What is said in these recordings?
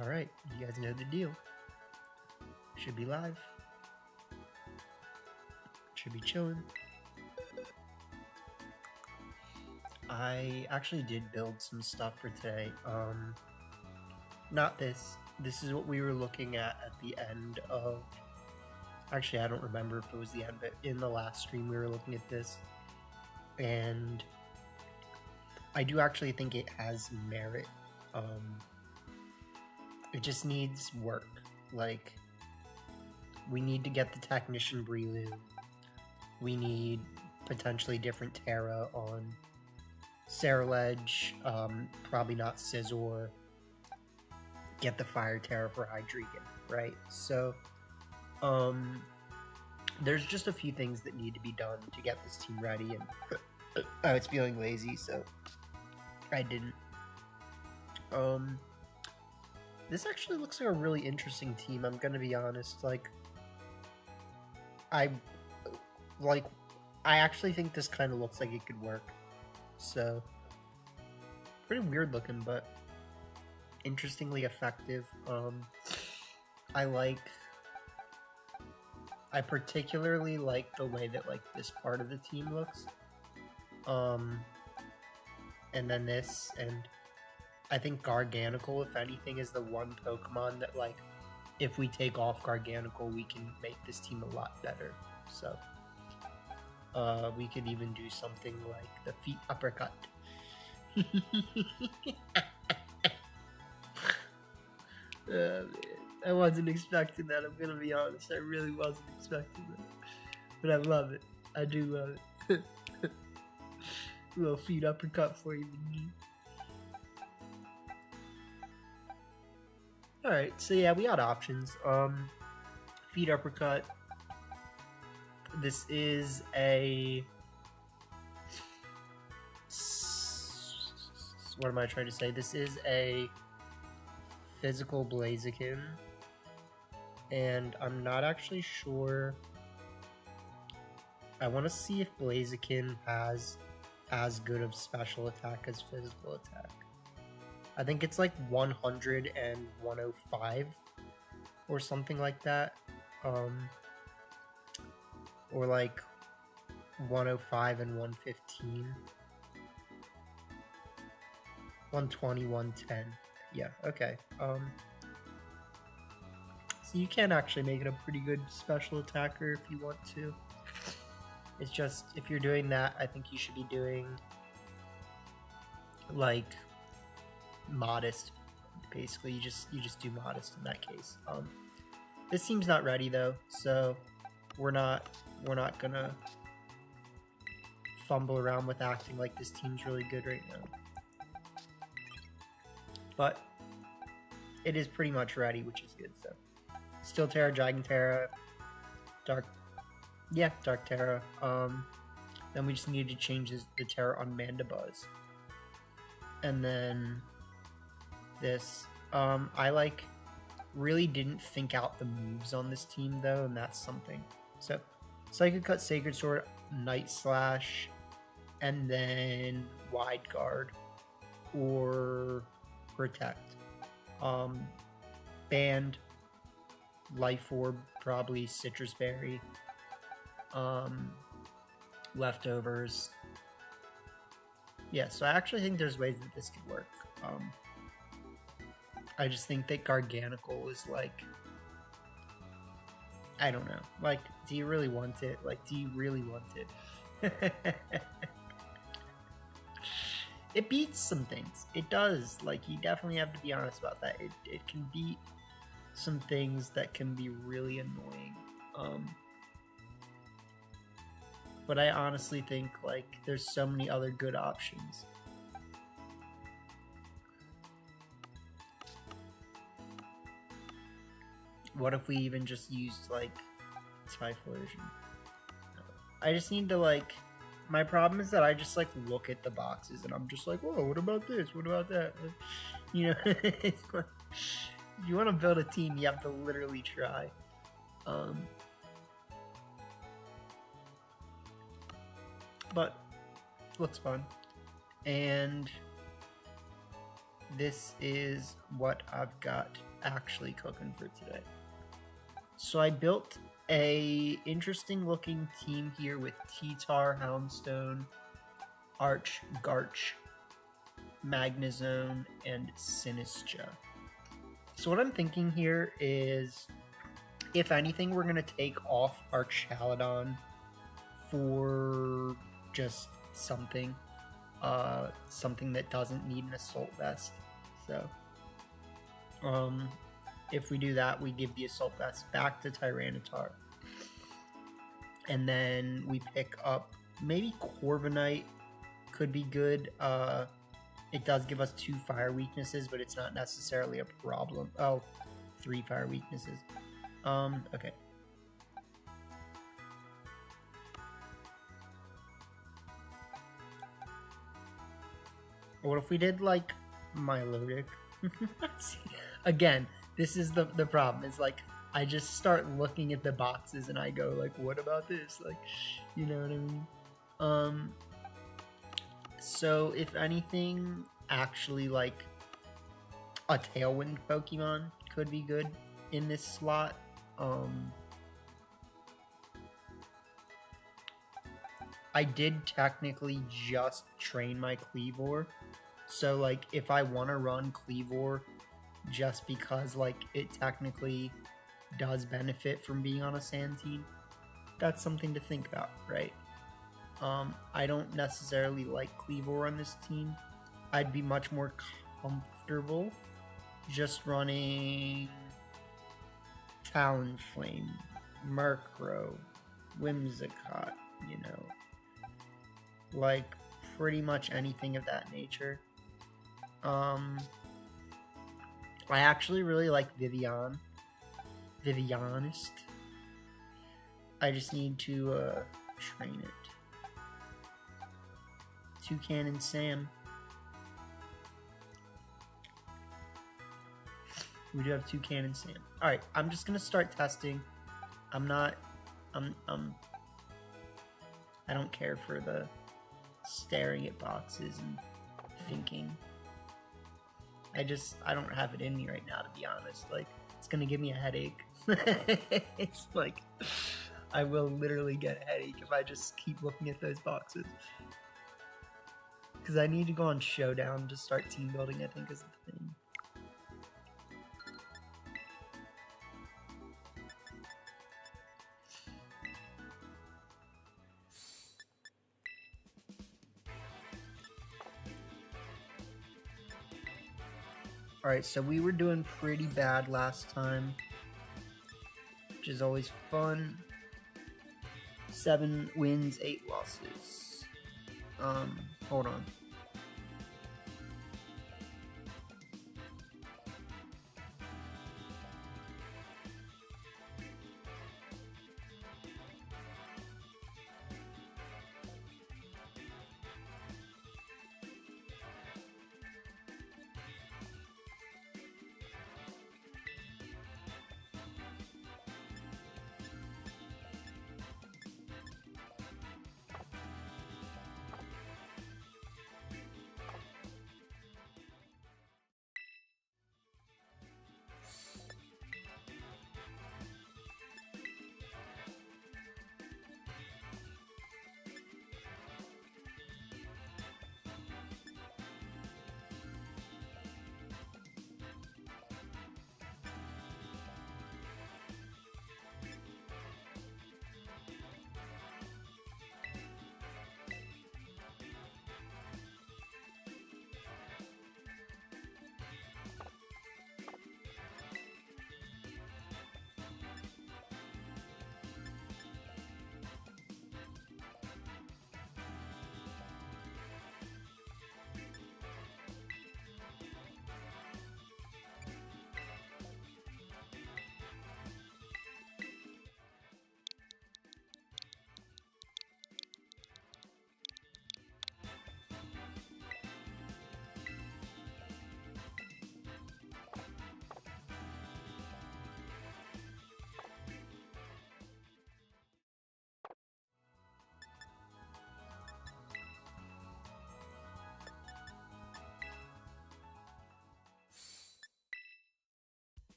Alright, you guys know the deal. Should be live. Should be chilling. I actually did build some stuff for today. Not this. This is what we were looking at the end of... Actually, I don't remember if it was the end, but in the last stream we were looking at this. And I do actually think it has merit. It just needs work. Like, we need to get the Technician Breloom. We need potentially different Terra on Scarlet, probably not Scizor. Get the Fire Terra for Hydreigon, right? So, there's just a few things that need to be done to get this team ready, and I was feeling lazy, so I didn't. This actually looks like a really interesting team, I'm gonna be honest. I actually think this kind of looks like it could work. So, pretty weird looking, but interestingly effective. I particularly like the way that this part of the team looks. And then this, and I think Garganacl, if anything, is the one Pokemon that, if we take off Garganacl, we can make this team a lot better. So, we could even do something like the Feet Uppercut. Man, I wasn't expecting that, I'm gonna be honest. I really wasn't expecting that. But I love it. I do love it. A little Feet Uppercut for you. Alright, so yeah, we got options. Feet Uppercut. This is a... What am I trying to say? This is a physical Blaziken. And I'm not actually sure. I want to see if Blaziken has as good of special attack as physical attack. I think it's like 100 and 105 or something like that. Or like 105 and 115. 120, 110. Yeah, okay. So you can actually make it a pretty good special attacker if you want to. It's just, if you're doing that, I think you should be doing modest. Basically, you just do modest in that case. This team's not ready though, so we're not gonna fumble around with acting like this team's really good right now. But it is pretty much ready, which is good. So Steel Terra, Dragon Terra, Dark Terra. Then we just need to change the Terra on Mandibuzz. And then this. I really didn't think out the moves on this team though, and that's something. So Psychic Cut, Sacred Sword, Night Slash, and then Wide Guard or Protect. Band, Life Orb, probably Citrus Berry. Leftovers. Yeah, so I actually think there's ways that this could work. I just think that Garganacl is I don't know. Do you really want it? Do you really want it? It beats some things. It does. You definitely have to be honest about that. It can beat some things that can be really annoying. But I honestly think, there's so many other good options. What if we even just used, Typhlosion? I just need to, my problem is that I just, look at the boxes and I'm just like, whoa, what about this? What about that? You know, if you want to build a team, you have to literally try. But looks fun. And this is what I've got actually cooking for today. So I built a interesting looking team here with T-Tar, Houndstone, Arch, Garch, Magnezone, and Sinistra. So what I'm thinking here is, if anything, we're going to take off our Chaladon for just something. Something that doesn't need an Assault Vest. So, if we do that, we give the Assault Vest back to Tyranitar. And then we pick up, maybe Corviknight could be good. It does give us 2 fire weaknesses, but it's not necessarily a problem. Oh, 3 fire weaknesses. Okay. What if we did, like, Milotic? Again, this is the problem. It's like, I just start looking at the boxes and I go, like, what about this? Like, you know what I mean? So, if anything, actually, like, a Tailwind Pokemon could be good in this slot. I did technically just train my Kleavor. So, like, if I want to run Kleavor just because, like, it technically does benefit from being on a sand team, that's something to think about, right? I don't necessarily like Kleavor on this team. I'd be much more comfortable just running Talonflame, Murkrow, Whimsicott, you know, like pretty much anything of that nature. I actually really like Vivianist. I just need to train it. Toucan Sam. We do have Toucan Sam. Alright, I'm just gonna start testing. I don't care for the staring at boxes and thinking. I don't have it in me right now, to be honest. Like, it's gonna give me a headache. It's like, I will literally get a headache if I just keep looking at those boxes. Because I need to go on Showdown to start team building, I think, is the thing. Alright, so we were doing pretty bad last time, which is always fun. 7 wins, 8 losses. Hold on.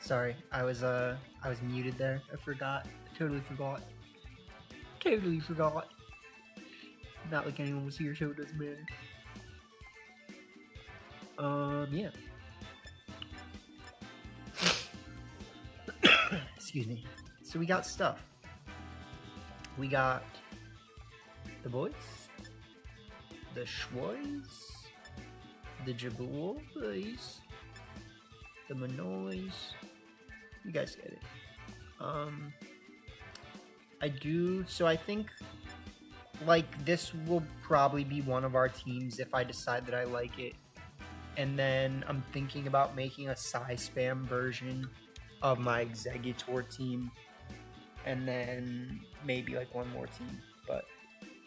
Sorry, I was muted there. I forgot. I totally forgot. Totally forgot. Not like anyone was here, so it doesn't matter. Yeah. Excuse me. So we got stuff. We got the boys, the Schwoys, the Jaboys, the Manoys. You guys get it. I think like this will probably be one of our teams if I decide that I like it. And then I'm thinking about making a Spam version of my Executor team. And then maybe like one more team. But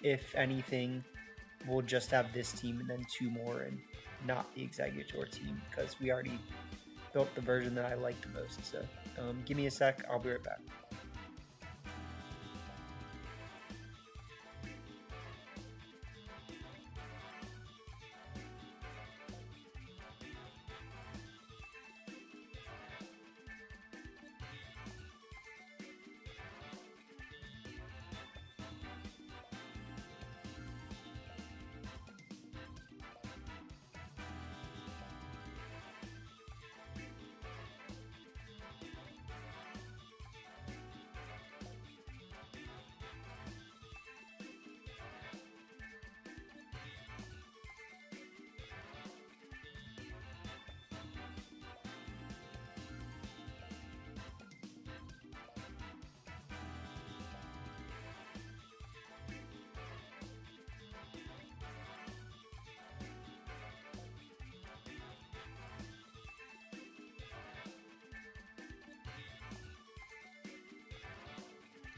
if anything, we'll just have this team and then 2 more and not the Executor team because we already built the version that I like the most. So give me a sec, I'll be right back.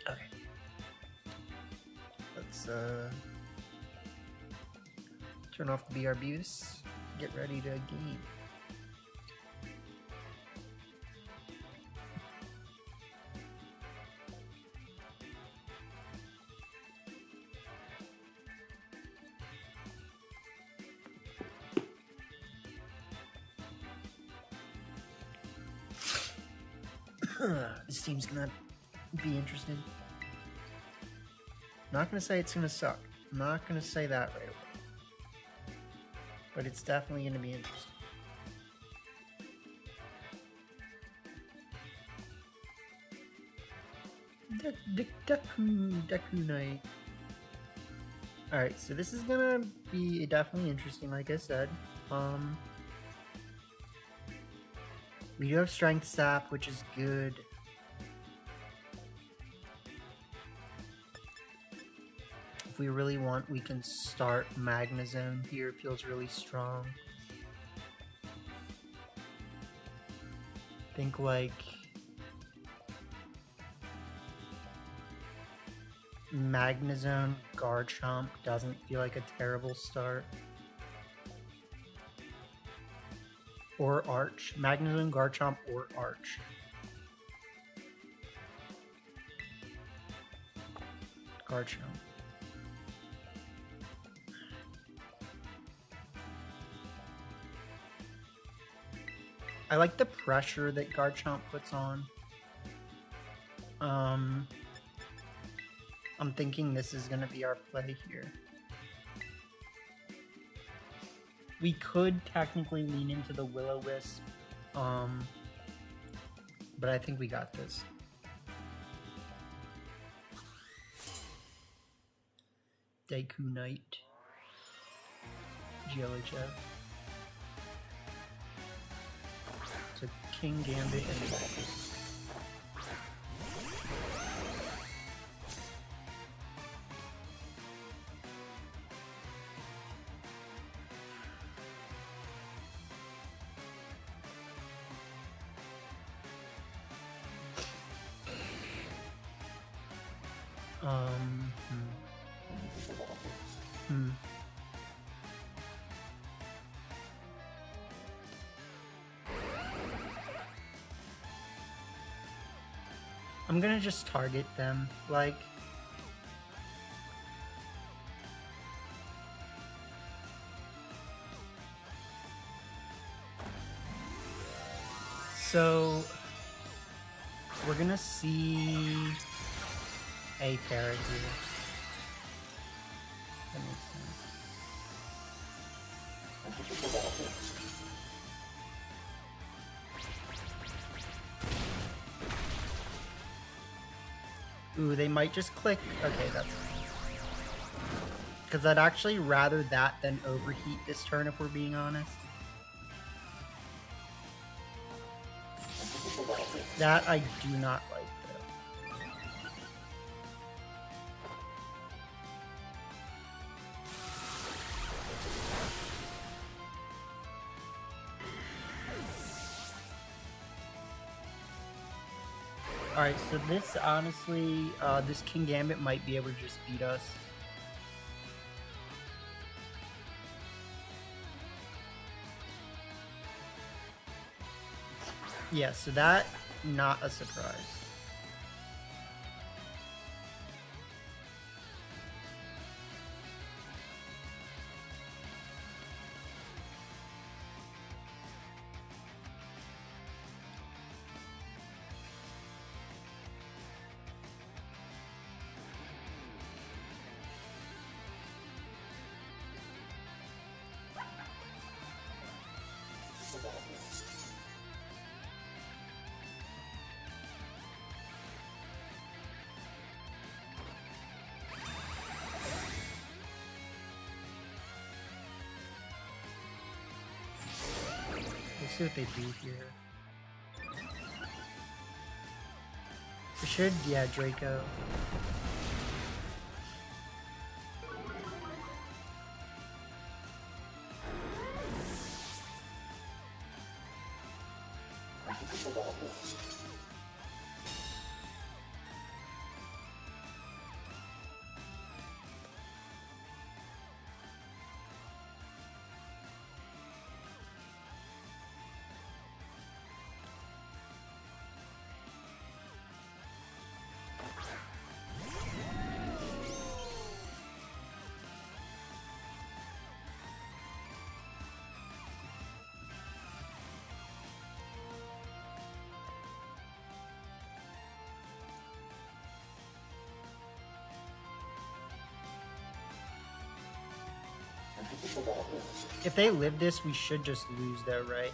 Okay. Let's turn off the BRBs. Get ready to game. This team's gonna be interesting. Not gonna say it's gonna suck. I'm not gonna say that right away. But it's definitely gonna be interesting. Deku Knight. Alright, so this is gonna be definitely interesting, like I said. We do have Strength Sap, which is good. If we really want, we can start Magnezone here. It feels really strong. Think like Magnezone Garchomp doesn't feel like a terrible start. Or Arch. Magnezone, Garchomp, or Arch. Garchomp. I like the pressure that Garchomp puts on. I'm thinking this is going to be our play here. We could technically lean into the Will-O-Wisp, but I think we got this. Deku Knight. GLHF. So King Gambit and Magus. I'm gonna just target them, like... So... we're gonna see a Terra here. That makes sense. Ooh, they might just click. Okay, that's fine. Because I'd actually rather that than overheat this turn, if we're being honest. That I do not like, though. Alright, so this, honestly, this King Gambit might be able to just beat us. Yeah, so that, not a surprise. Let's see what they do here. We should, yeah, Draco. If they live this, we should just lose though, right?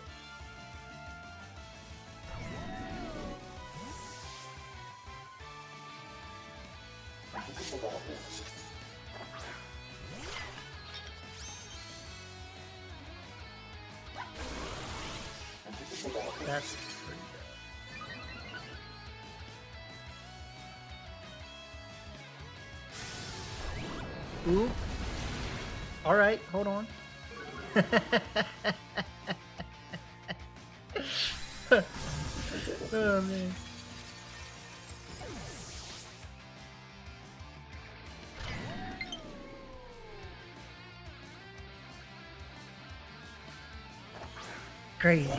That's pretty good. Ooh. All right, hold on. Oh man. Crazy.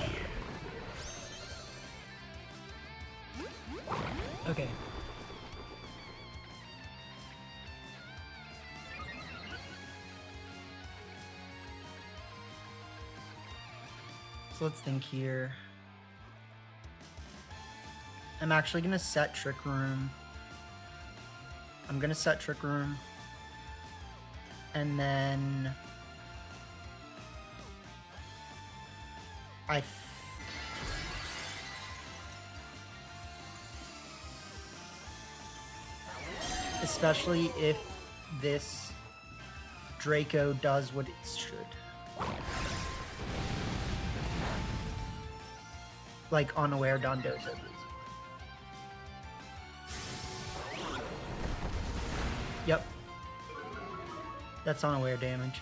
Okay. So let's think here. I'm actually gonna set Trick Room. I'm gonna set Trick Room. And then especially if this Draco does what it should. Like unaware Dondozo, basically. Yep. That's unaware damage.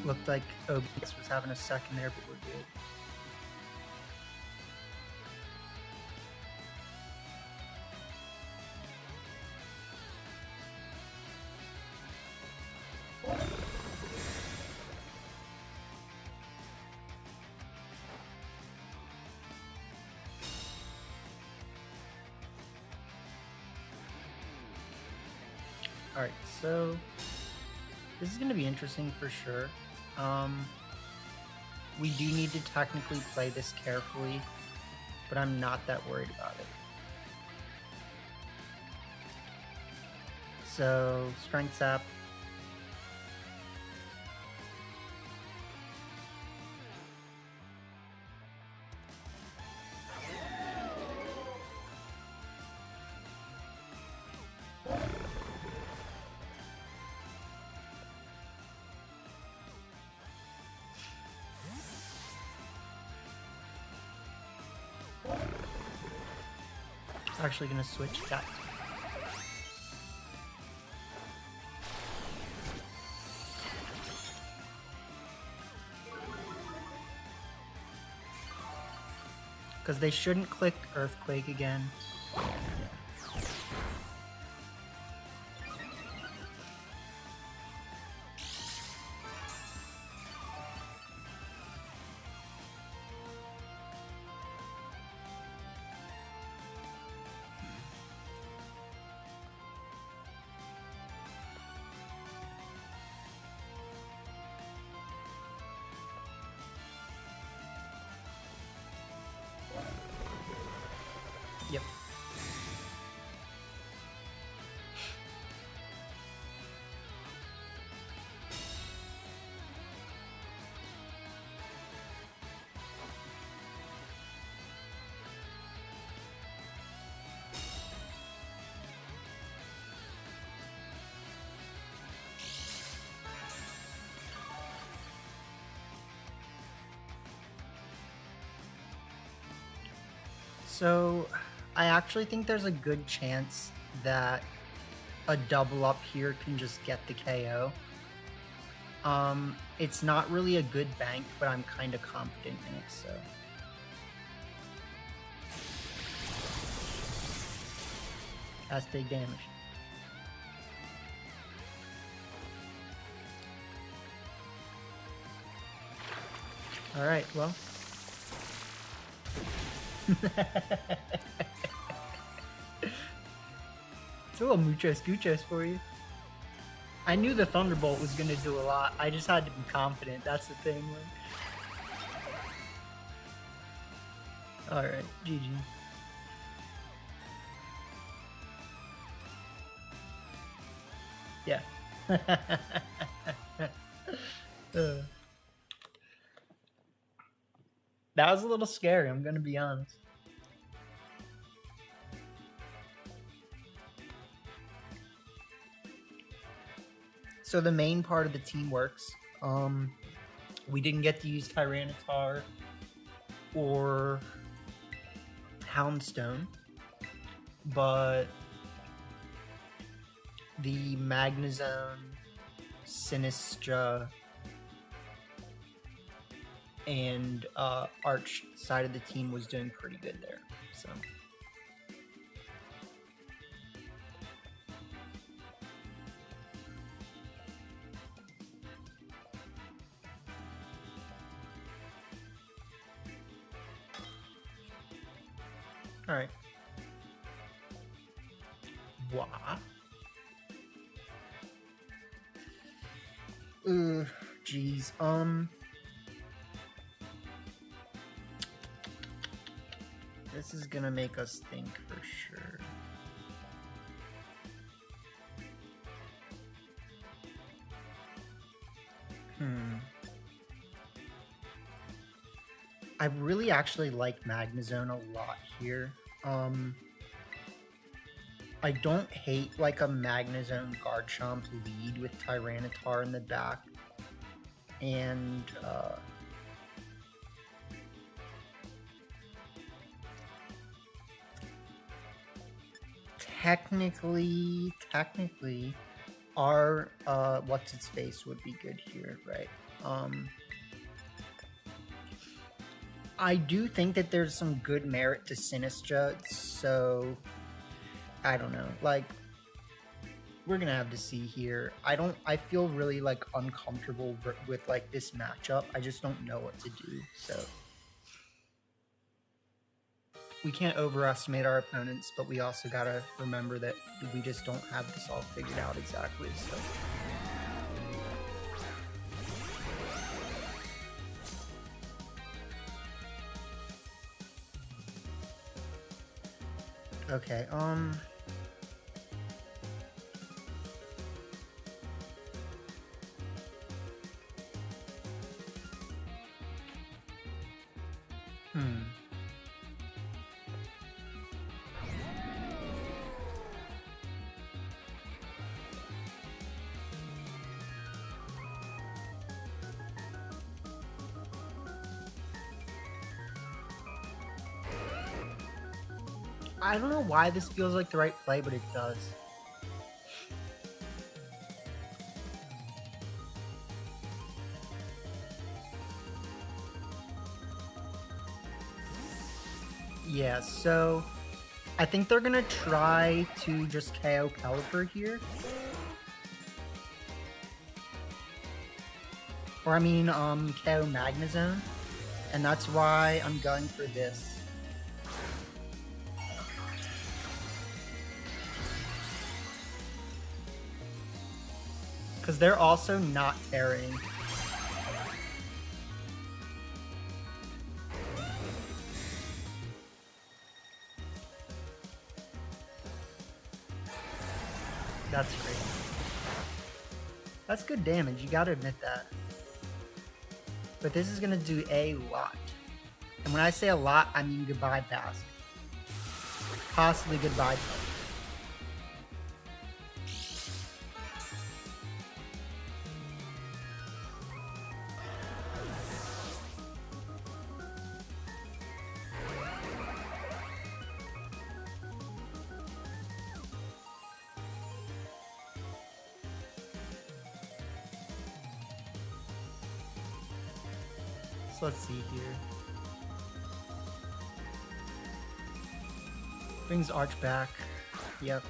Looked like Obix was having a second there, but we're good. Alright, so this is going to be interesting for sure. We do need to technically play this carefully, but I'm not that worried about it. So, Strength Sap. Actually gonna switch that. Because they shouldn't click Earthquake again. Yep. So, I actually think there's a good chance that a double up here can just get the KO. It's not really a good bank, but I'm kind of confident in it, so. That's big damage. Alright, well. It's a little muchos guchos for you. I knew the Thunderbolt was gonna do a lot. I just had to be confident. That's the thing. Alright, GG. Yeah. That was a little scary, I'm gonna be honest. So the main part of the team works. We didn't get to use Tyranitar or Houndstone, but the Magnezone, Sinistra, and Arch side of the team was doing pretty good there. So. All right. What? Geez. This is gonna make us think for sure. I really actually like Magnezone a lot here. I don't hate like a Magnezone Garchomp lead with Tyranitar in the back. And technically our what's its face would be good here, right? I do think that there's some good merit to Sinistra, so I don't know. Like, we're gonna have to see here. I feel really like uncomfortable with like this matchup. I just don't know what to do. So we can't overestimate our opponents, but we also gotta remember that we just don't have this all figured out exactly. So. Okay, I don't know why this feels like the right play, but it does. Yeah, so I think they're gonna try to just KO Caliper here. Or I mean, KO Magnezone. And that's why I'm going for this. Because they're also not tearing. That's great. That's good damage, you gotta admit that. But this is gonna do a lot. And when I say a lot, I mean goodbye pass. Possibly goodbye pass. Let's see here. Brings Arch back. Yep.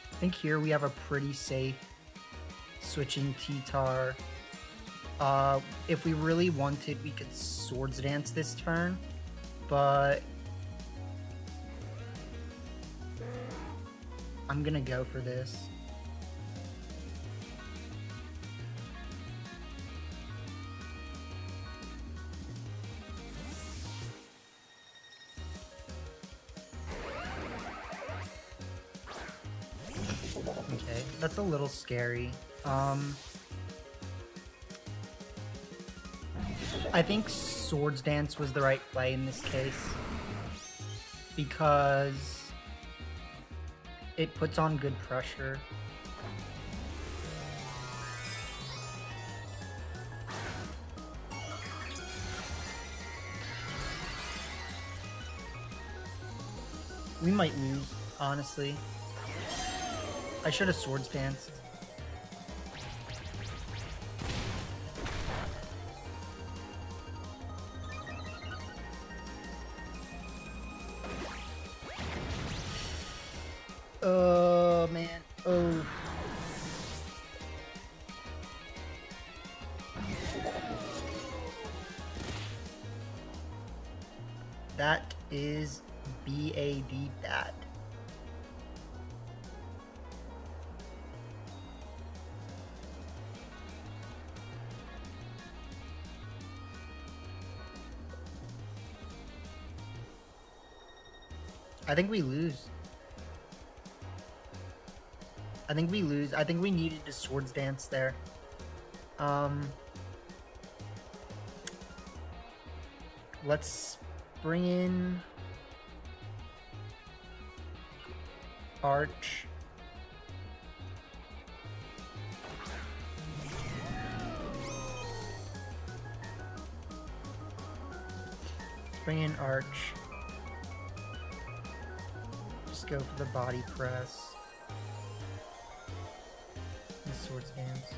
I think here we have a pretty safe switching T-Tar. If we really wanted, we could Swords Dance this turn, but I'm gonna go for this. Okay, that's a little scary. I think Swords Dance was the right play in this case because it puts on good pressure. We might lose, honestly. I should have Swords Danced. Oh, man. Oh. That is BAD bad. I think we lose. I think we lose. I think we needed to Swords Dance there. Let's bring in Arch. Let's bring in Arch. Just go for the body press. And Swords Dance.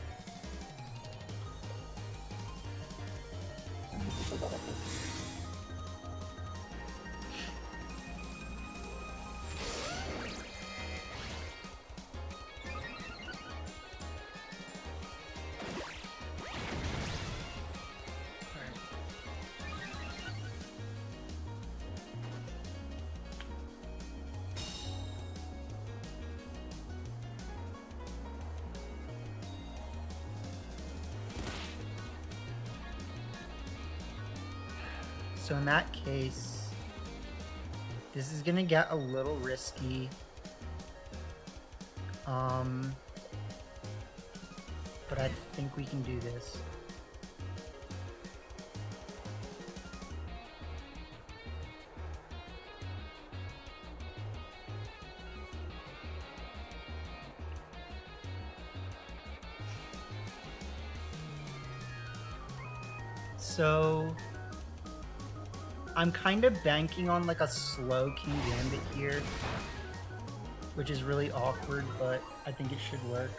So in that case, this is gonna get a little risky. But I think we can do this. So I'm kind of banking on like a slow King Gambit here, which is really awkward, but I think it should work.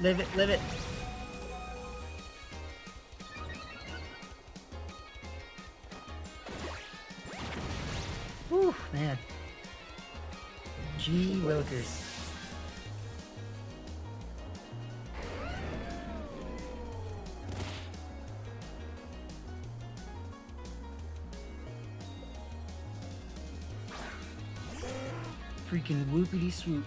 Live it, live it. Whew, man. Gee Willikers. Freaking whoopity swoop.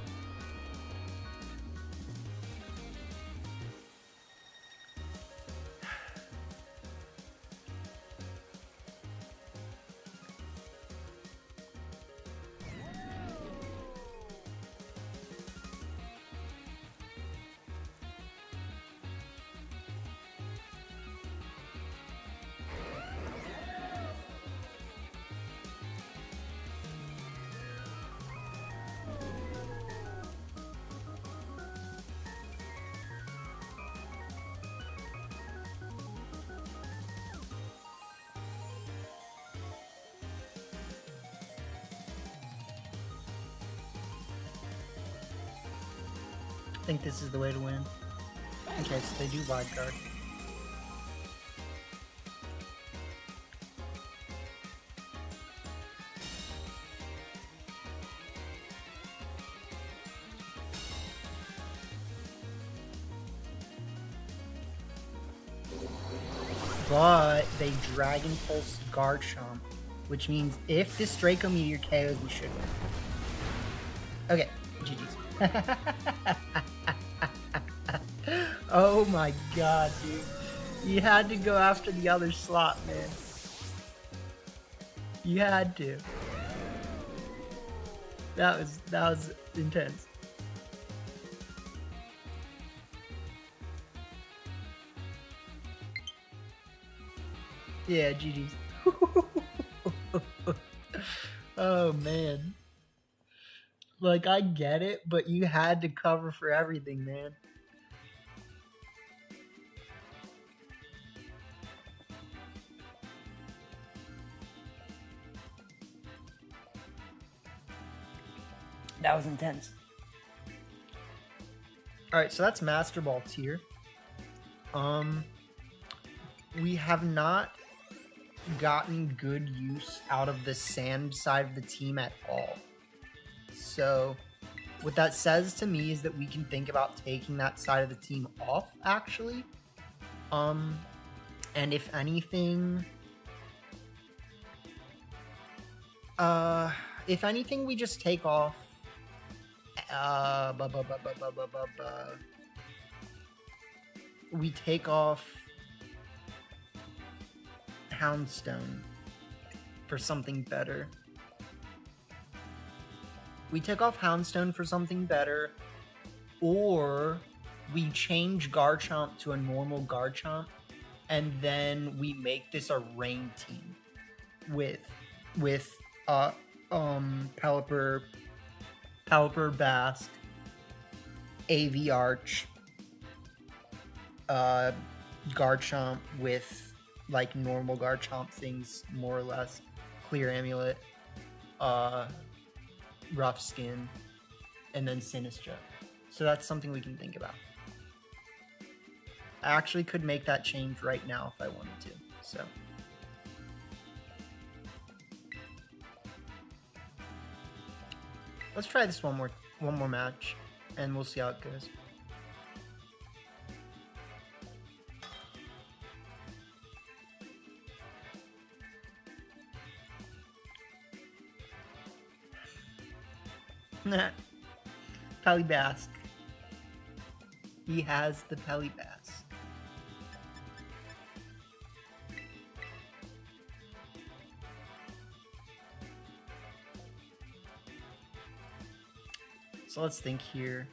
I think this is the way to win. Okay, so they do wide guard. But they Dragon Pulse Garchomp, which means if this Draco Meteor KOs, we should win. Okay, GG's. Oh my god, dude. You had to go after the other slot, man. You had to. That was intense. Yeah, GG's. Oh man. Like, I get it, but you had to cover for everything, man. That was intense. Alright, so that's Master Ball tier. We have not gotten good use out of the sand side of the team at all. So what that says to me is that we can think about taking that side of the team off, actually. And if anything, we just take off we take off Houndstone for something better. We take off Houndstone for something better, or we change Garchomp to a normal Garchomp, and then we make this a rain team with Pelipper, Basque, AV Arch, Garchomp with like normal Garchomp things, more or less, Clear Amulet, Rough Skin, and then Sinistra. So that's something we can think about. I actually could make that change right now if I wanted to. So let's try this one more match, and we'll see how it goes. Pelibasque. He has the Pelibasque. So let's think here.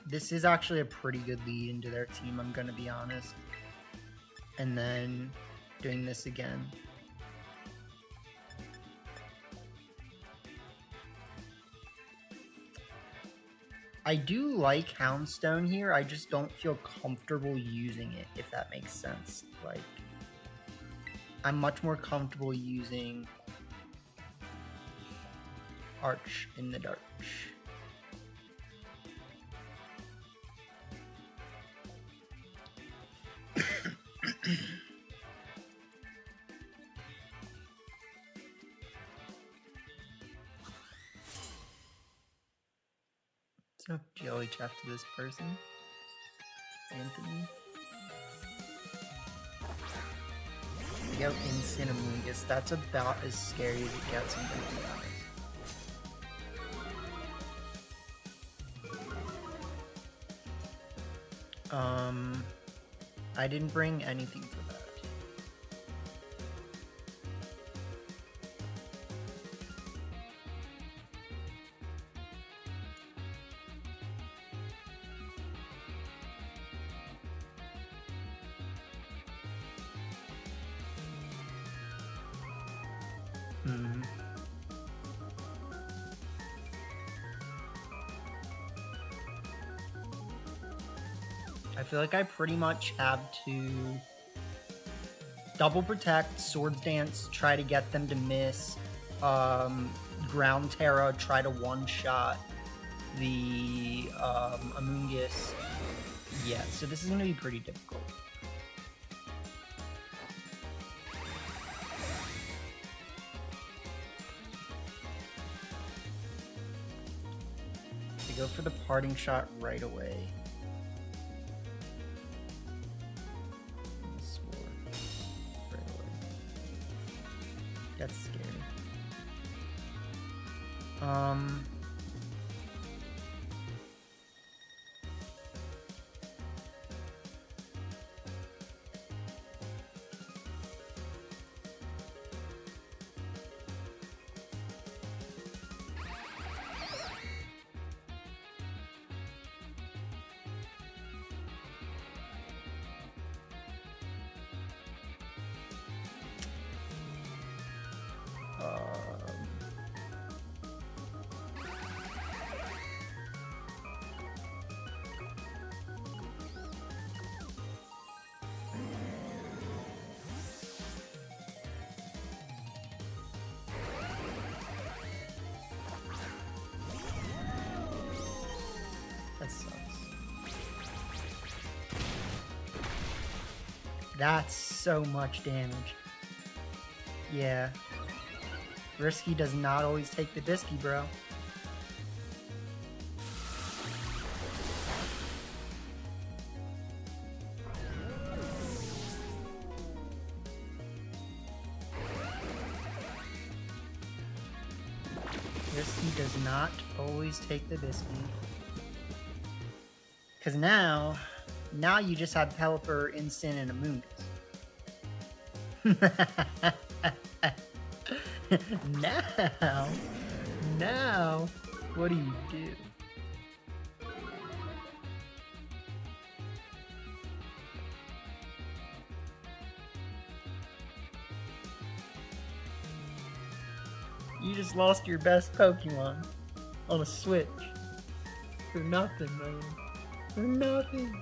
This is actually a pretty good lead into their team, I'm gonna be honest. And then doing this again. I do like Houndstone here, I just don't feel comfortable using it, if that makes sense. Like, I'm much more comfortable using Arch in the Dark. So, GLHF to this person. Anthony. We go Incinemungus. That's about as scary as it gets, I'm gonna be honest. I didn't bring anything for that. I feel like I pretty much have to double protect, Swords Dance, try to get them to miss, Ground Terra, try to one-shot the Amoonguss. Yeah, so this is going to be pretty difficult. To go for the parting shot right away. That's scary. That sucks. That's so much damage. Yeah. Risky does not always take the bisky, bro. Risky does not always take the bisky. Because now you just have Pelipper, Incin, and Amoonguss. Now, what do you do? You just lost your best Pokemon on a Switch. For nothing, man. For nothing.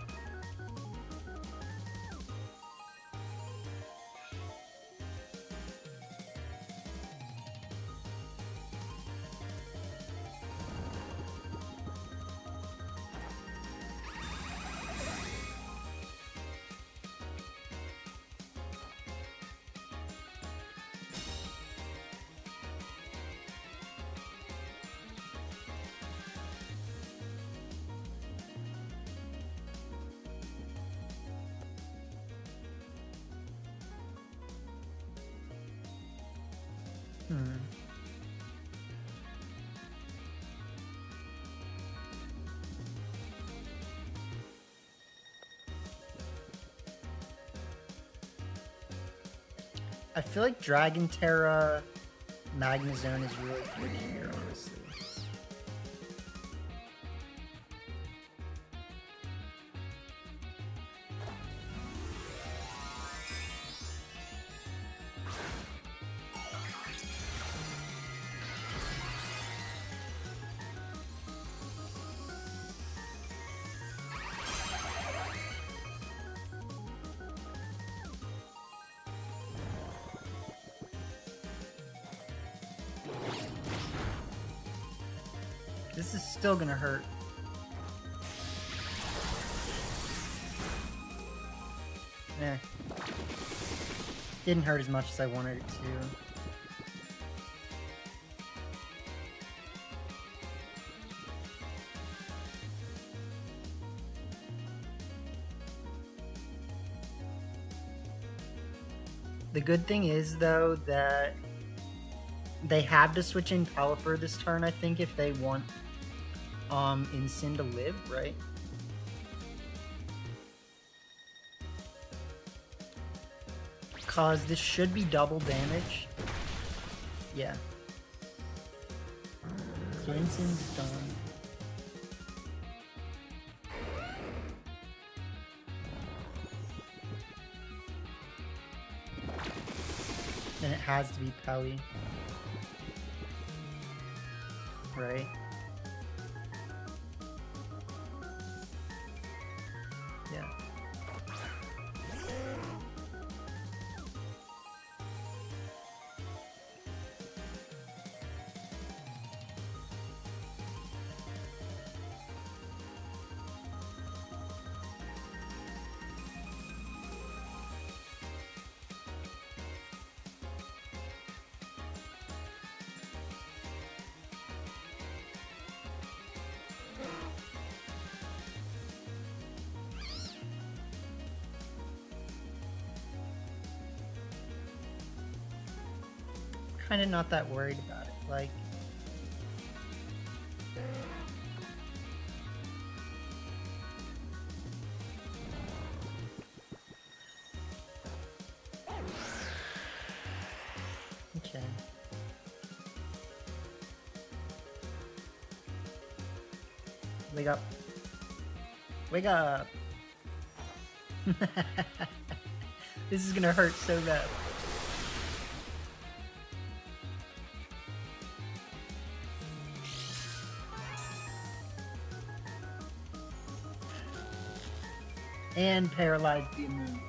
Hmm. I feel like Dragon Terra Magnezone is really good here, honestly. This is still gonna hurt. Eh. Didn't hurt as much as I wanted it to. The good thing is, though, that they have to switch in Caliper this turn, I think, if they want Incin to live, right? Cause this should be double damage. Yeah. So Incin's done. Then it has to be Pelly. Right? Yeah. Kind of not that worried about it. Like, okay. Wake up. Wake up. This is gonna hurt so bad. And paralyze the immune.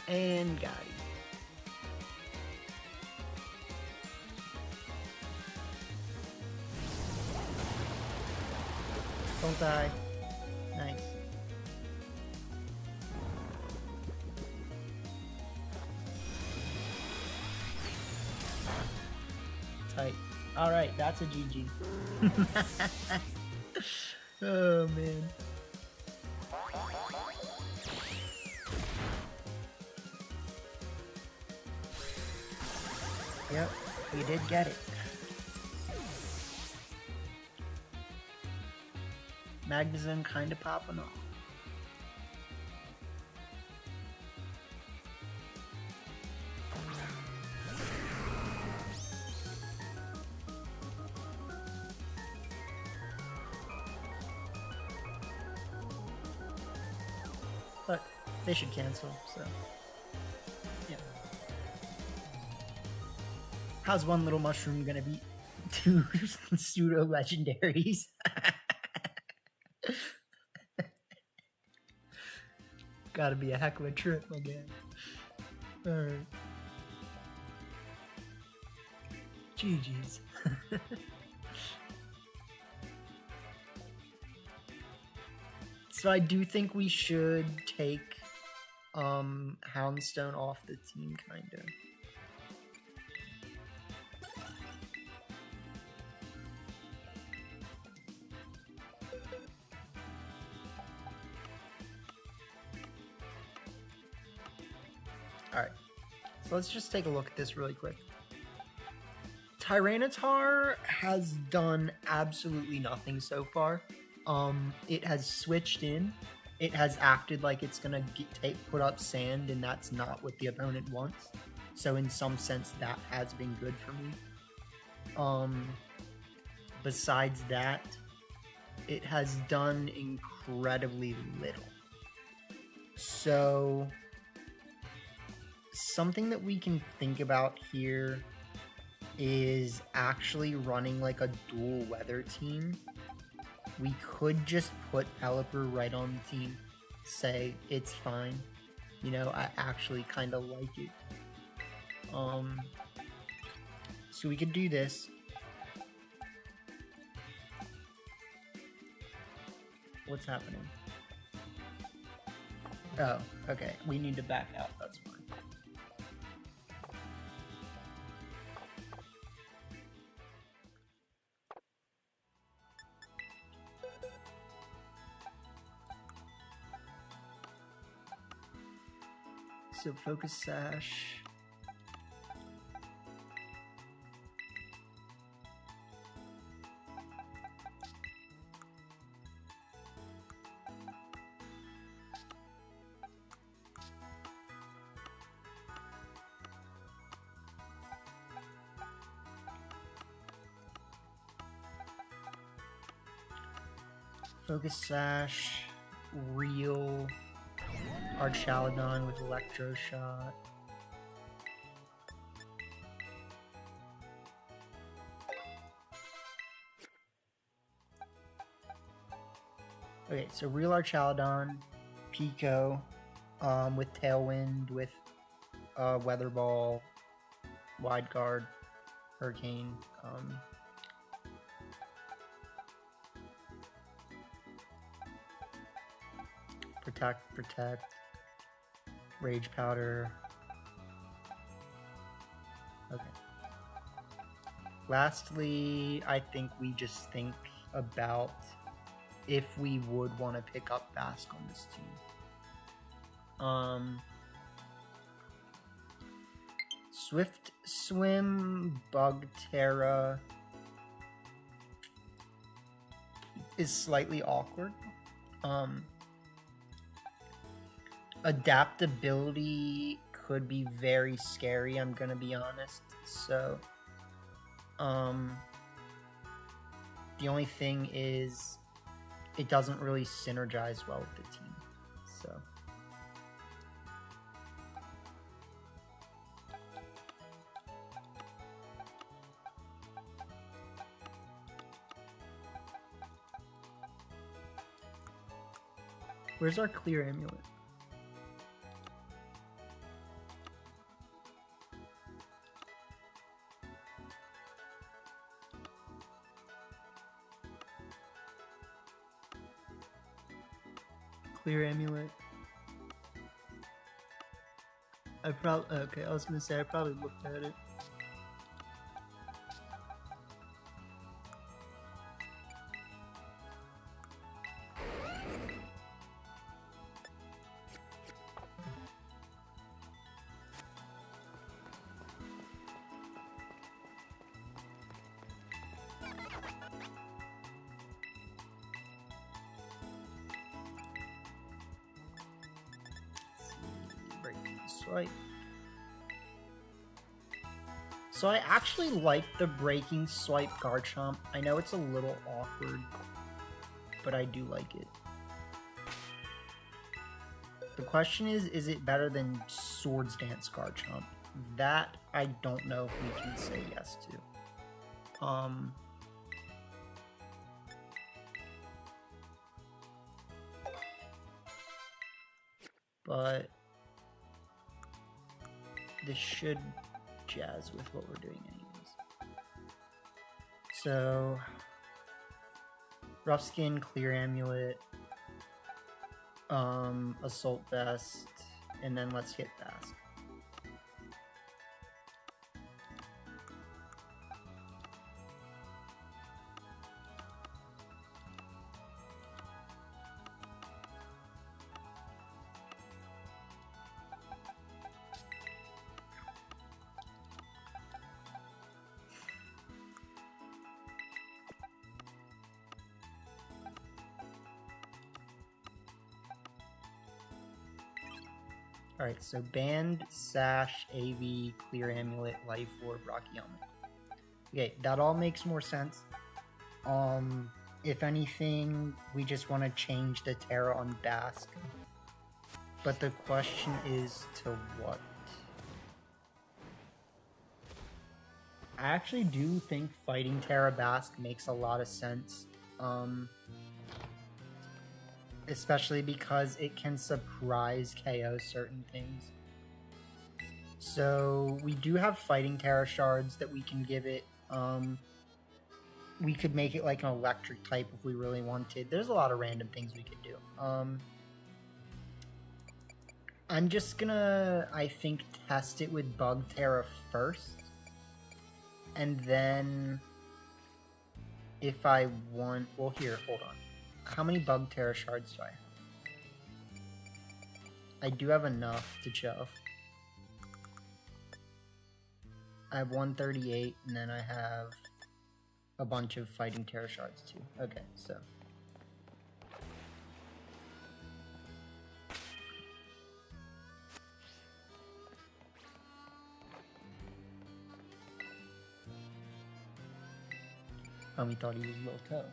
And got it. Don't die. Nice. Tight. Alright, that's a GG. Oh, man. Yep, we did get it. Magnezone kind of popping off. But they should cancel, so yeah. How's one little mushroom gonna beat two pseudo legendaries? Gotta be a heck of a trip again. Alright. GG's. So I do think we should take Houndstone off the team, kinda. Alright, so let's just take a look at this really quick. Tyranitar has done absolutely nothing so far. It has switched in. It has acted like it's gonna put up sand, and that's not what the opponent wants. So in some sense, that has been good for me. Besides that, it has done incredibly little. So something that we can think about here is actually running like a dual weather team. We could just put Pelipper right on the team, say it's fine. You know, I actually kind of like it. So we could do this. What's happening? Oh, okay. We need to back out. That's fine. So focus sash. Focus sash, reel, Archaladon with Electro Shot. Okay, so reel Archaladon, Pico, with Tailwind, with Weather Ball, Wide Guard, Hurricane. Protect, Rage Powder. Okay. Lastly, I think we just think about if we would want to pick up Bask on this team. Swift Swim, Bug Terra is slightly awkward. Adaptability could be very scary, I'm gonna be honest. So, the only thing is it doesn't really synergize well with the team. So, where's our clear amulet? Clear amulet. Okay, I was gonna say I probably looked at it. Swipe. So I actually like the breaking swipe Garchomp. I know it's a little awkward, but I do like it. The question is it better than Swords Dance Garchomp? That I don't know if we can say yes to. But this should jazz with what we're doing anyways. So, Rough Skin, Clear Amulet, Assault Vest, and then let's hit Basque. Alright, so Band, Sash, AV, Clear Amulet, Life Orb, Rocky Helmet. Okay, that all makes more sense. If anything, we just want to change the Terra on Basque. But the question is to what? I actually do think fighting Terra Basque makes a lot of sense. Especially because it can surprise KO certain things. So we do have fighting Terra shards that we can give it. We could make it like an electric type if we really wanted. There's a lot of random things we could do. I'm just gonna, I think, test it with Bug Terra first. And then if I want, well here, hold on. How many Bug Terra shards do I have? I do have enough to shove. I have 138, and then I have a bunch of Fighting Terra shards too. Okay, so. We thought he was a little toe.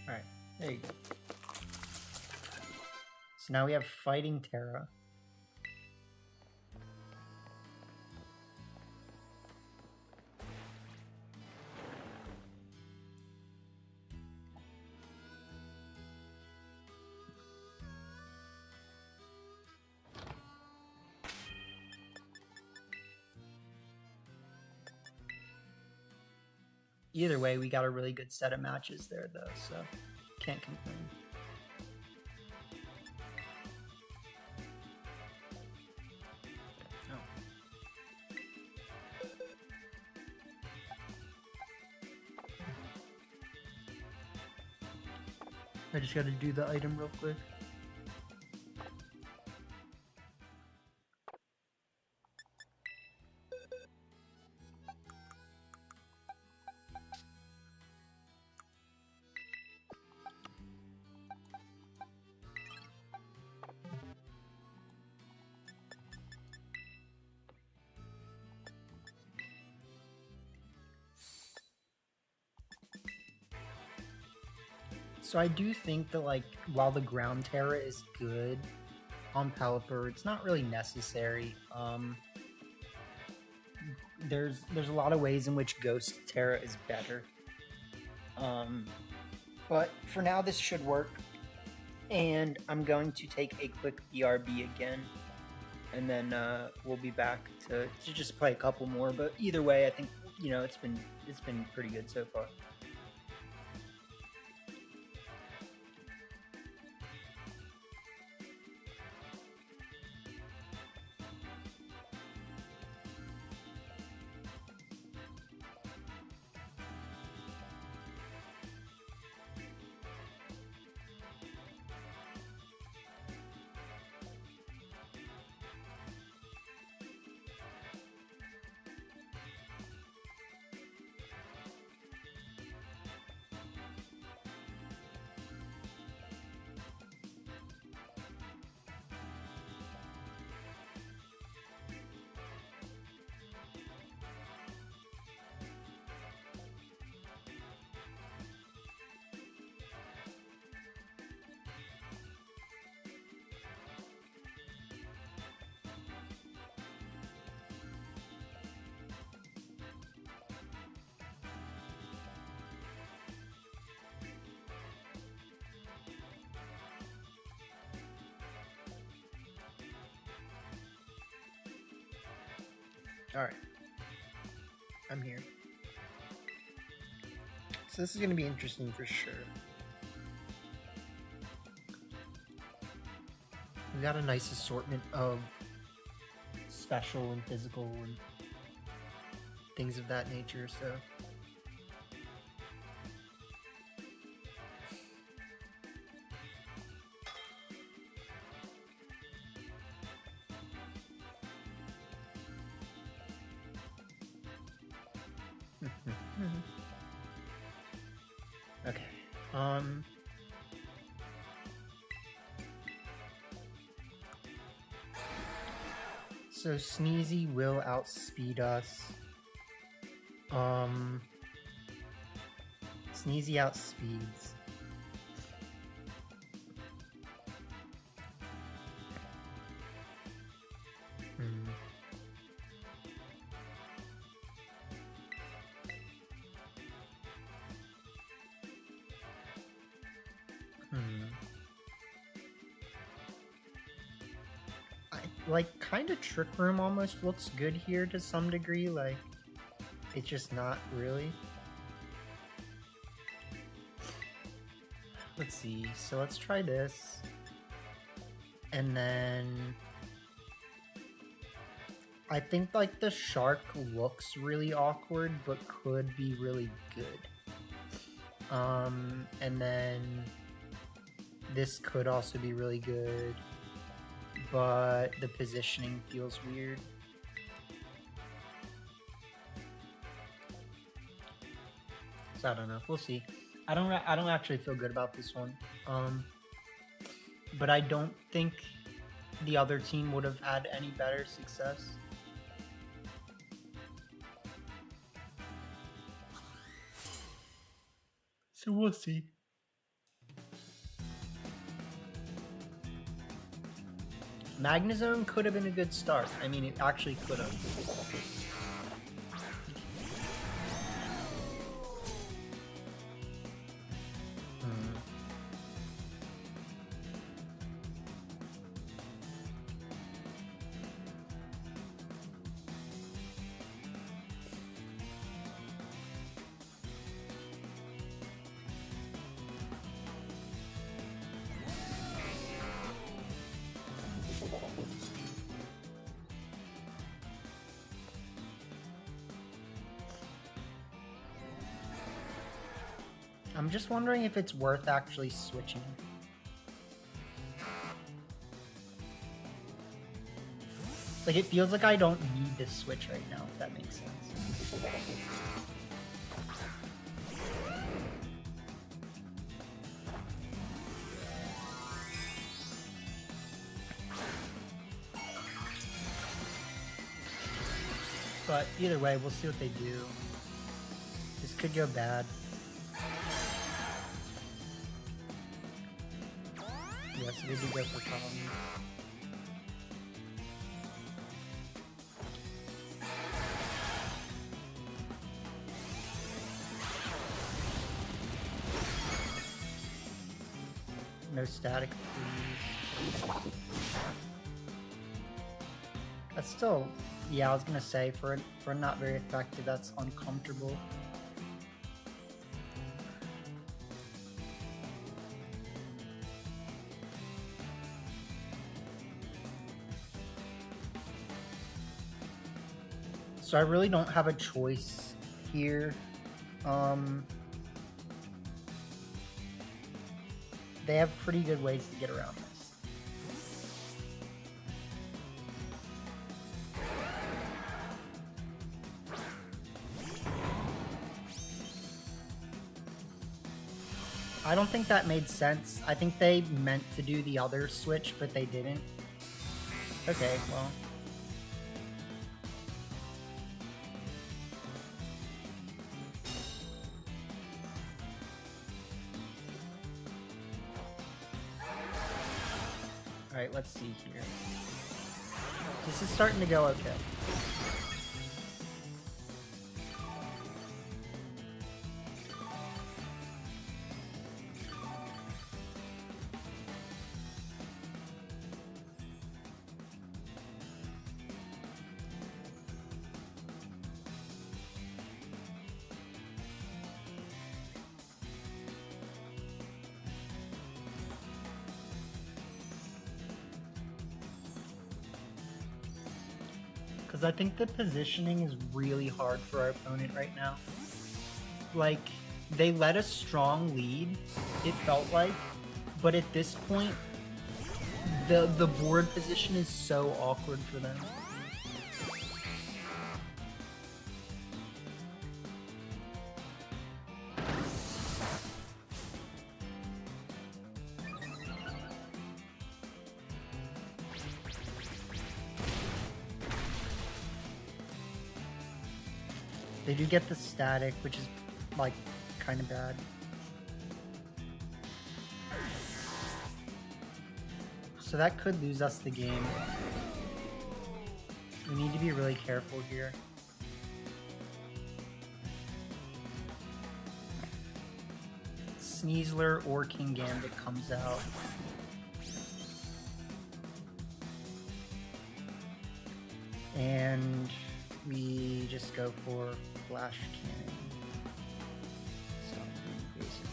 Alright, there you go. So now we have Fighting Terra. Either way, we got a really good set of matches there, though, so can't complain. I just gotta do the item real quick. So I do think that, like, while the ground Terra is good on Pelipper, it's not really necessary. There's a lot of ways in which Ghost Terra is better. But for now, this should work. And I'm going to take a quick BRB again, and then we'll be back to just play a couple more. But either way, I think, you know, it's been pretty good so far. Alright. I'm here. So this is going to be interesting for sure. We got a nice assortment of special and physical and things of that nature, so... Okay. So Sneezy will outspeed us. Sneezy outspeeds. Like, kind of Trick Room almost looks good here to some degree, like, it's just not really. Let's see, so let's try this. And then... I think, like, the shark looks really awkward, but could be really good. And then... this could also be really good. But the positioning feels weird. So I don't know. We'll see. I don't actually feel good about this one. But I don't think the other team would have had any better success. So we'll see. Magnezone could have been a good start. I mean, it actually could have. I'm just wondering if it's worth actually switching. Like, it feels like I don't need this switch right now, if that makes sense. But either way, we'll see what they do. This could go bad. Yes, they do go for Tom. No static, please. That's still, yeah, I was gonna say, for not very effective, that's uncomfortable. So I really don't have a choice here. They have pretty good ways to get around this. I don't think that made sense. I think they meant to do the other switch, but they didn't. Okay, well... Alright, let's see here. This is starting to go okay. Because I think the positioning is really hard for our opponent right now. Like, they let a strong lead, it felt like, but at this point, the board position is so awkward for them. They do get the static, which is, like, kind of bad. So that could lose us the game. We need to be really careful here. Sneasler or King Gambit comes out. And we just go for Flash Cannon. Something, basically.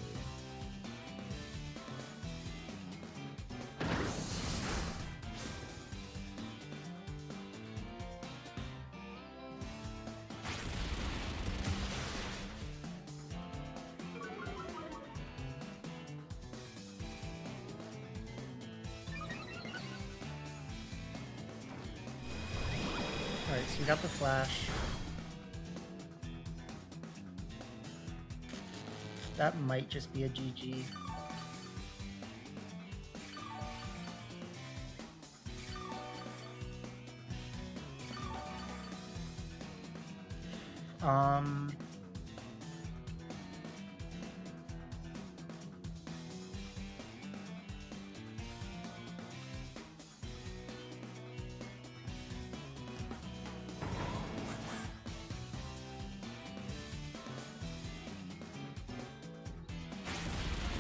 Alright, so we got the Flash. That might just be a GG.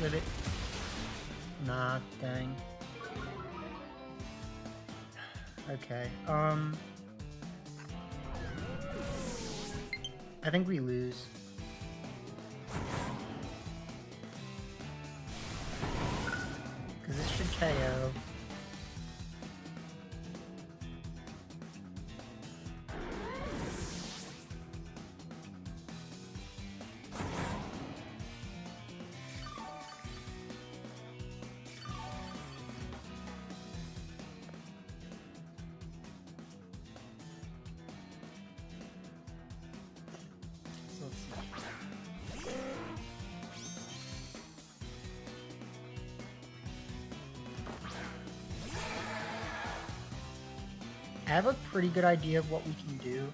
Live it. Nah, dang. Okay, I think we lose. Because this should KO. I have a pretty good idea of what we can do.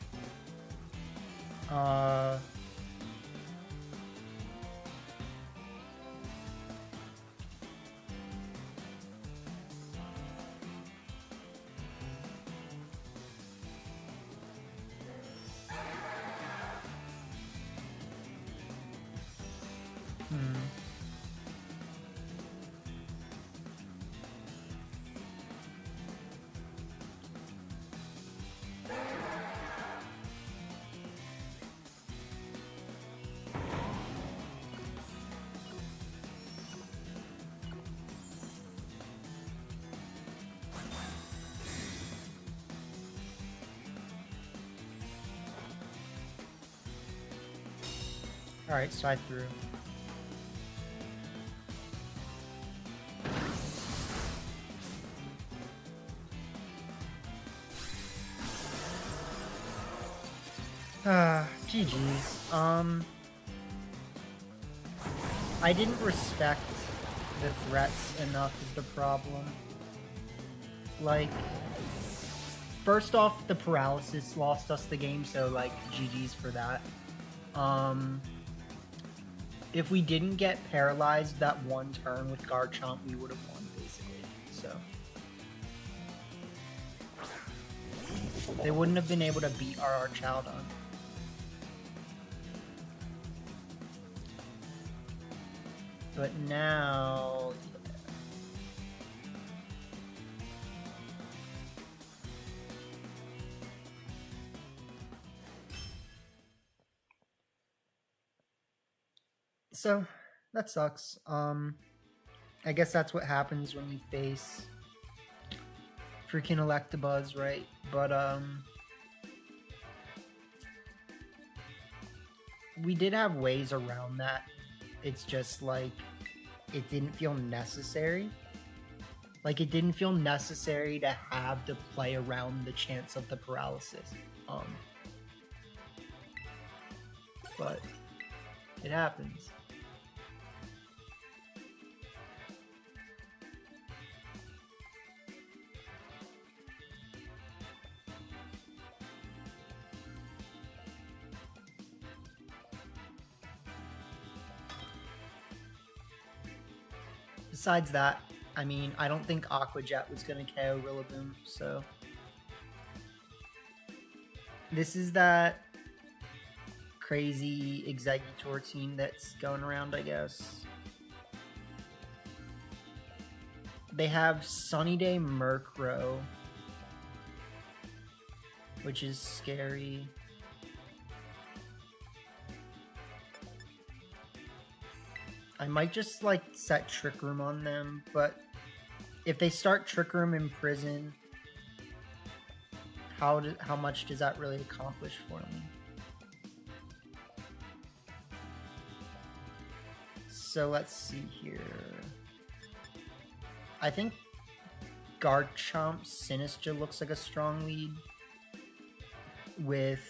Alright, so I threw. GG's. I didn't respect the threats enough is the problem. Like, first off, the paralysis lost us the game, so like, GG's for that. If we didn't get paralyzed that one turn with Garchomp, we would have won, basically. So they wouldn't have been able to beat our Archaldon. But now, so that sucks. I guess that's what happens when you face freaking Electabuzz, right? But we did have ways around that. It's just like it didn't feel necessary. Like it didn't feel necessary to have to play around the chance of the paralysis. But it happens. Besides that, I mean, I don't think Aqua Jet was going to KO Rillaboom, so... This is that crazy Exeggutor team that's going around, I guess. They have Sunny Day Murkrow, which is scary. I might just like set Trick Room on them, but if they start Trick Room in prison, how much does that really accomplish for me? So let's see here. I think Garchomp Sinistcha looks like a strong lead with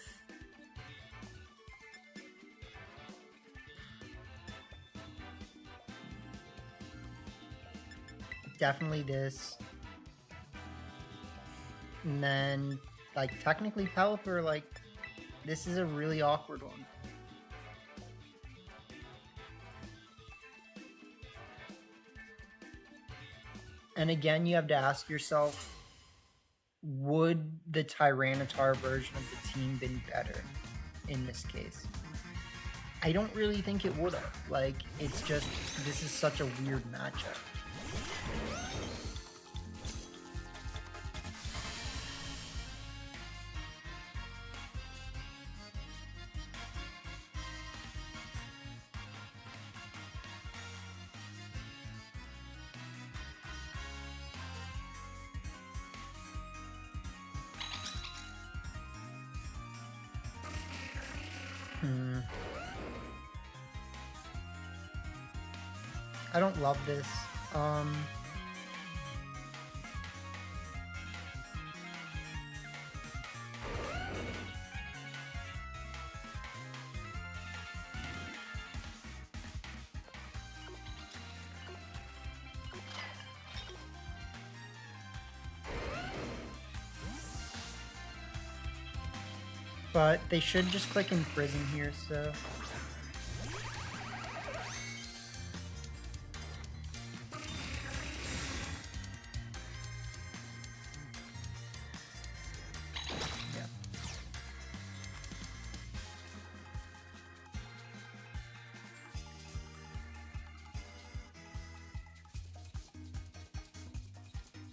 definitely this, and then like technically Pelipper, like this is a really awkward one. And again, you have to ask yourself, would the Tyranitar version of the team been better in this case? I don't really think it would have. Like, it's just, this is such a weird matchup. I don't love this. But they should just click in prison here, so...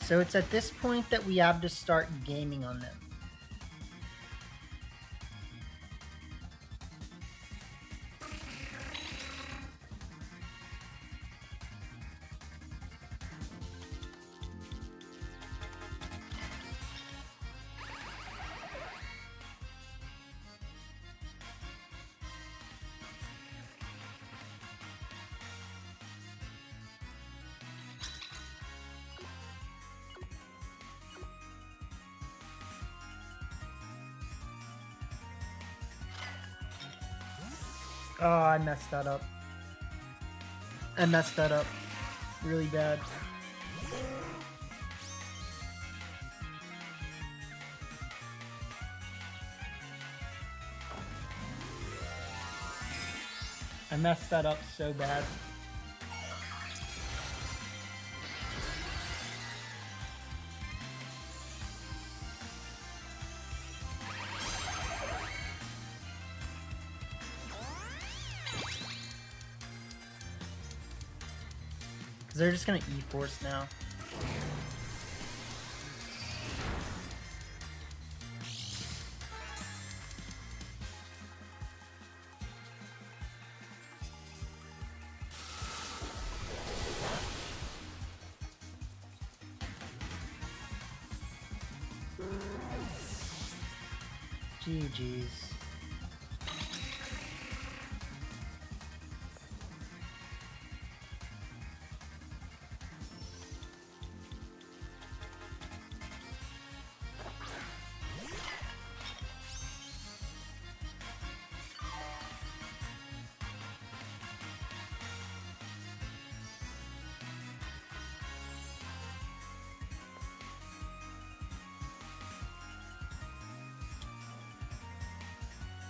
So it's at this point that we have to start gaming on them. Oh, I messed that up. I messed that up really bad. I messed that up so bad. They're just gonna E-Force now. GG's.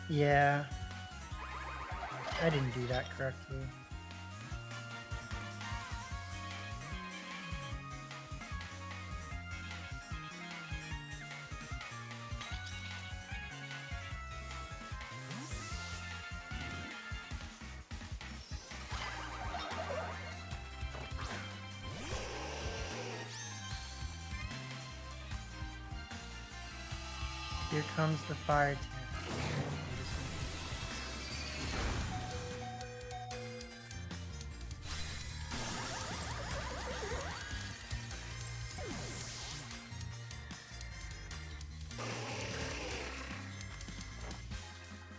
Yeah. I didn't do that correctly. Here comes the fire tank.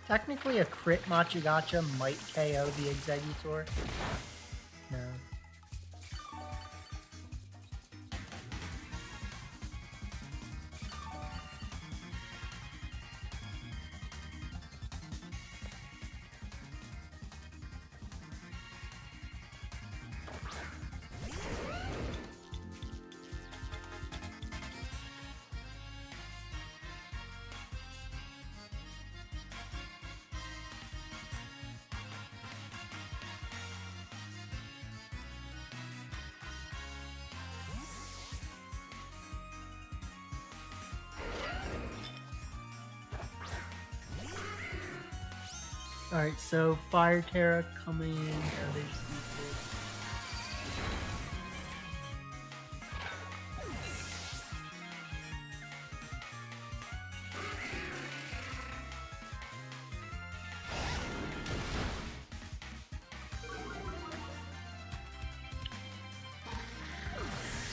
Technically, a crit Machigacha might KO the Exeggutor. No. Alright, so Fire Terra coming in. There's equal.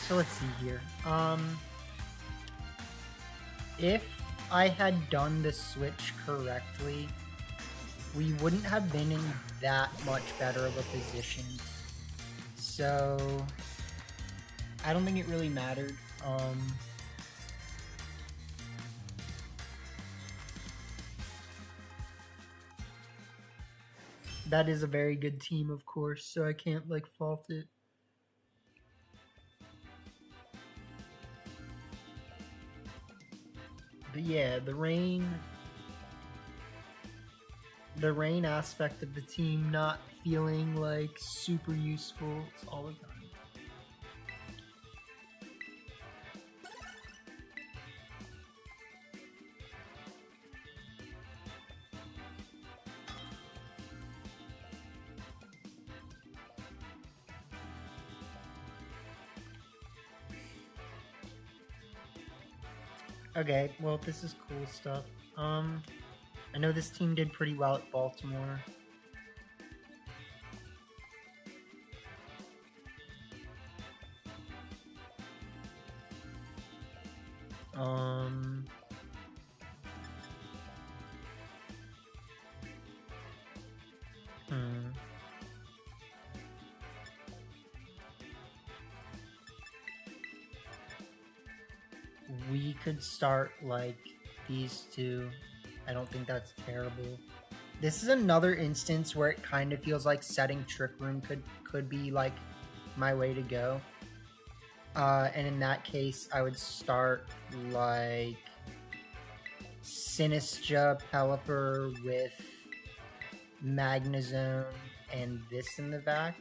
So let's see here. If I had done the switch correctly, we wouldn't have been in that much better of a position. So I don't think it really mattered. That is a very good team, of course, so I can't like fault it. But yeah, the rain aspect of the team not feeling like super useful all the time. Okay, well, this is cool stuff. I know this team did pretty well at Baltimore. We could start like these two. I don't think that's terrible. This is another instance where it kind of feels like setting Trick Room could be like my way to go. And in that case, I would start like Sinistra Pelipper with Magnezone and this in the back.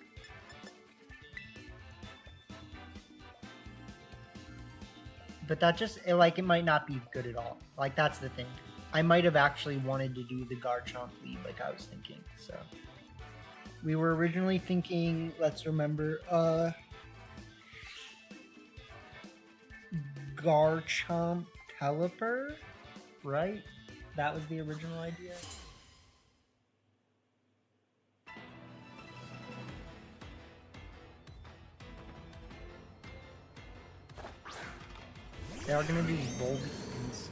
But that just, it might not be good at all. Like, that's the thing. I might have actually wanted to do the Garchomp lead like I was thinking, so. We were originally thinking, let's remember, Garchomp Pelipper, right? That was the original idea. They are gonna do Volbeats.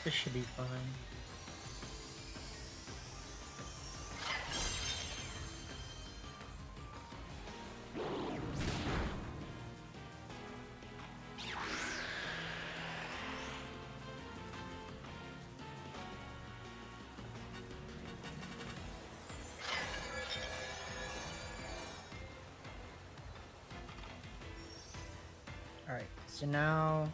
This should be fine. Alright, so now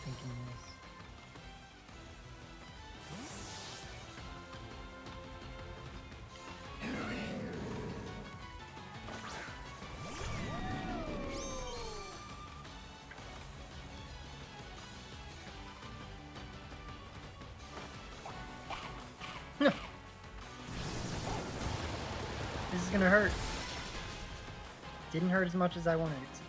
thinking this. This is gonna hurt. Didn't hurt as much as I wanted it to.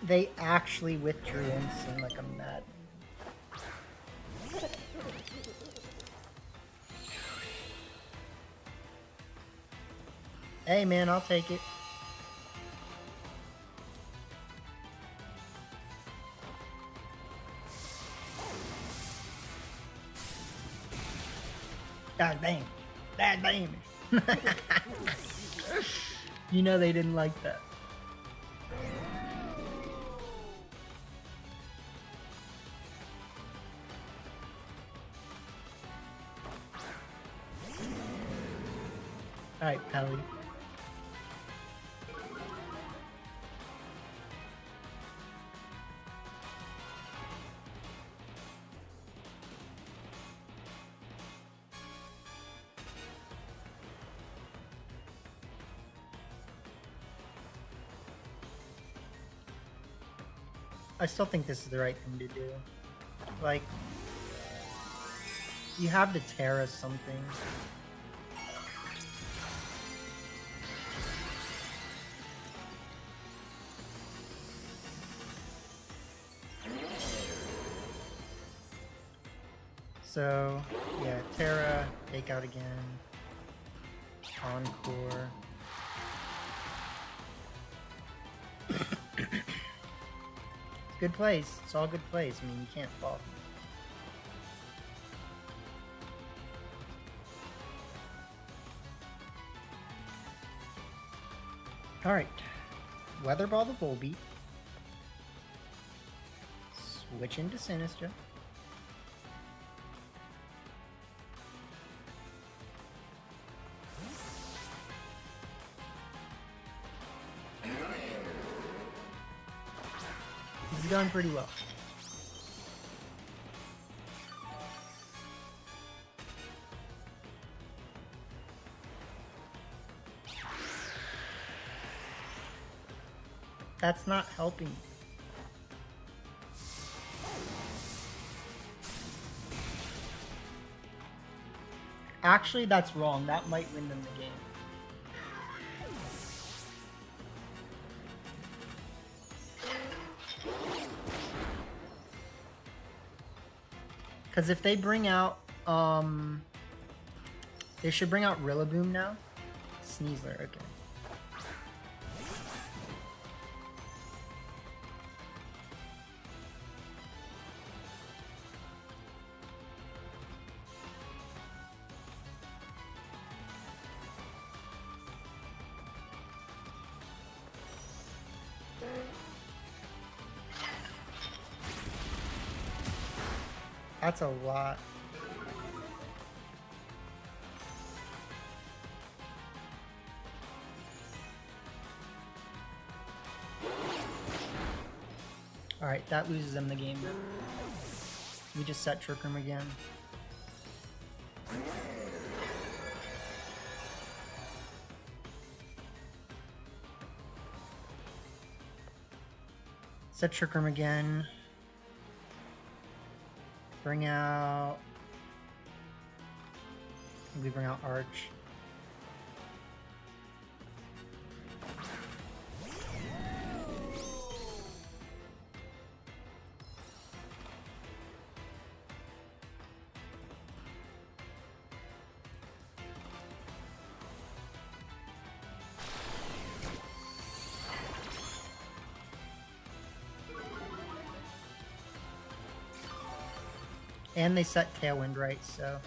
They actually withdrew instant like I'm mad. Hey man, I'll take it. God damn. God damn. You know they didn't like that. Alright, Pelly. I still think this is the right thing to do. Like, you have to Terra something. So, yeah, Terra, take out again. Encore. Good plays. It's all good plays. I mean, you can't fault them. Alright. Weather Ball the Volbeat. Switch into Sinistra. He's done pretty well. That's not helping. Actually, that's wrong. That might win them the game. Because if they bring out, they should bring out Rillaboom now. Sneasler, okay. That's a lot. Alright, that loses them the game. We just set Trick Room again. Set Trick Room again. Bring out... We bring out Arch. And they set Tailwind right, so...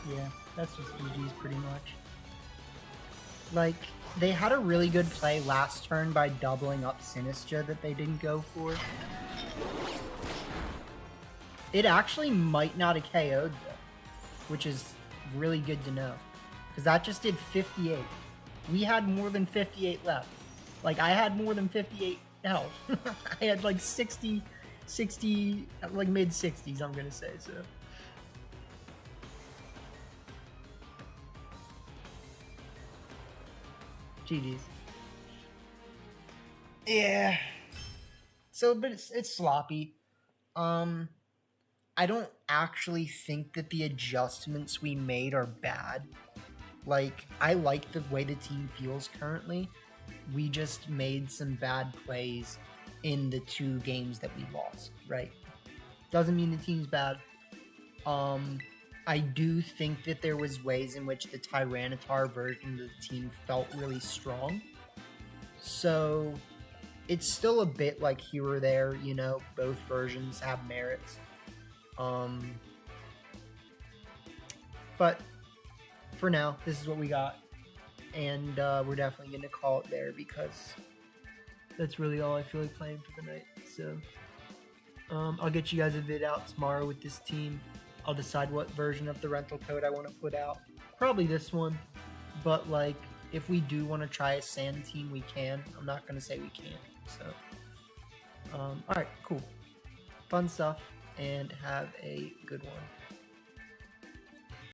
Yeah, that's just GG's pretty much. Like, they had a really good play last turn by doubling up Sinistra that they didn't go for. It actually might not have KO'd though, which is really good to know. Because that just did 58. We had more than 58 left. Like, I had more than 58 health. I had like 60, like mid-60s, I'm gonna say, so. GG's. Yeah. So, but it's sloppy. I don't actually think that the adjustments we made are bad. Like, I like the way the team feels currently. We just made some bad plays in the 2 games that we lost, right? Doesn't mean the team's bad. I do think that there was ways in which the Tyranitar version of the team felt really strong. So it's still a bit like here or there, you know, both versions have merits. But for now, this is what we got. And we're definitely going to call it there because that's really all I feel like playing for the night. So I'll get you guys a vid out tomorrow with this team. I'll decide what version of the rental code I want to put out. Probably this one. But like, if we do want to try a sand team, we can. I'm not going to say we can't. So, alright, cool. Fun stuff. And have a good one.